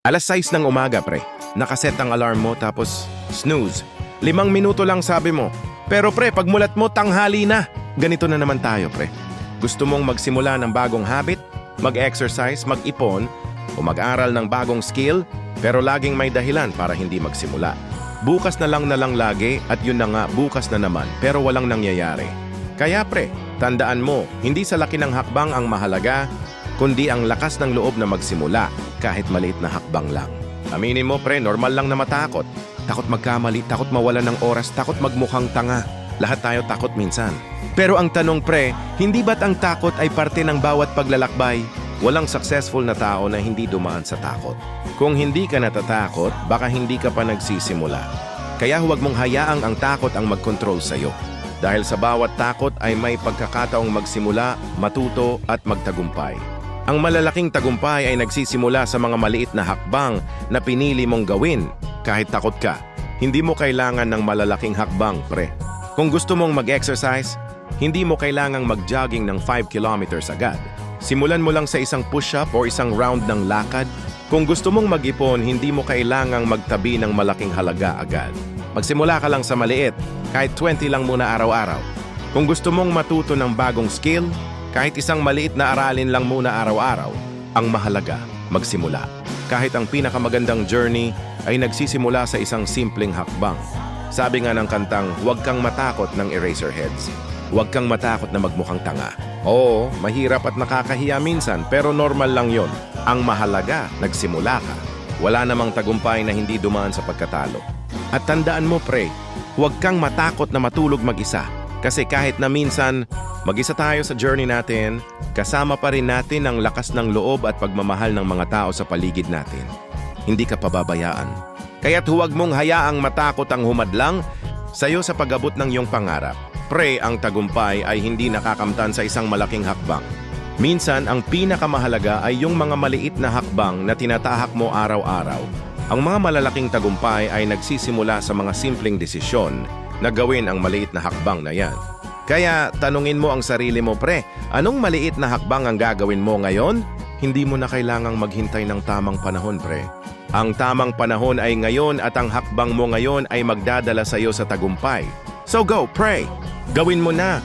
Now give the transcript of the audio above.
Alas 6 ng umaga, pre. Nakaset ang alarm mo tapos snooze. 5 minuto lang sabi mo. Pero pre, pagmulat mo, tanghali na. Ganito na naman tayo, pre. Gusto mong magsimula ng bagong habit, mag-exercise, mag-ipon, o mag-aral ng bagong skill, pero laging may dahilan para hindi magsimula. Bukas na lang lagi at yun na nga, bukas na naman, pero walang nangyayari. Kaya pre, tandaan mo, hindi sa laki ng hakbang ang mahalaga, kundi ang lakas ng loob na magsimula, kahit maliit na hakbang lang. Aminin mo pre, normal lang na matakot. Takot magkamali, takot mawala ng oras, takot magmukhang tanga. Lahat tayo takot minsan. Pero ang tanong pre, hindi ba't ang takot ay parte ng bawat paglalakbay? Walang successful na tao na hindi dumaan sa takot. Kung hindi ka natatakot, baka hindi ka pa nagsisimula. Kaya huwag mong hayaang ang takot ang mag-control sa'yo. Dahil sa bawat takot ay may pagkakataong magsimula, matuto at magtagumpay. Ang malalaking tagumpay ay nagsisimula sa mga maliit na hakbang na pinili mong gawin. Kahit takot ka, hindi mo kailangan ng malalaking hakbang, pre. Kung gusto mong mag-exercise, hindi mo kailangang mag-jogging ng 5 kilometers agad. Simulan mo lang sa isang push-up o isang round ng lakad. Kung gusto mong mag-ipon, hindi mo kailangang magtabi ng malaking halaga agad. Magsimula ka lang sa maliit, kahit 20 lang muna araw-araw. Kung gusto mong matuto ng bagong skill, kahit isang maliit na aralin lang muna araw-araw, ang mahalaga, magsimula. Kahit ang pinakamagandang journey ay nagsisimula sa isang simpleng hakbang. Sabi nga ng kantang, huwag kang matakot ng Eraserheads. Huwag kang matakot na magmukhang tanga. Oo, mahirap at nakakahiya minsan, pero normal lang yon. Ang mahalaga, nagsimula ka. Wala namang tagumpay na hindi dumaan sa pagkatalo. At tandaan mo pre, huwag kang matakot na matulog mag-isa. Kasi kahit na minsan, mag-isa tayo sa journey natin, kasama pa rin natin ang lakas ng loob at pagmamahal ng mga tao sa paligid natin. Hindi ka pababayaan. Kaya't huwag mong hayaang matakot ang humadlang sa'yo sa pag-abot ng iyong pangarap. Pre, ang tagumpay ay hindi nakakamtan sa isang malaking hakbang. Minsan, ang pinakamahalaga ay yung mga maliit na hakbang na tinatahak mo araw-araw. Ang mga malalaking tagumpay ay nagsisimula sa mga simpleng desisyon na gawin ang maliit na hakbang na yan. Kaya, tanungin mo ang sarili mo, pre, anong maliit na hakbang ang gagawin mo ngayon? Hindi mo na kailangang maghintay ng tamang panahon, pre. Ang tamang panahon ay ngayon at ang hakbang mo ngayon ay magdadala sa iyo sa tagumpay. So go, pray! Gawin mo na!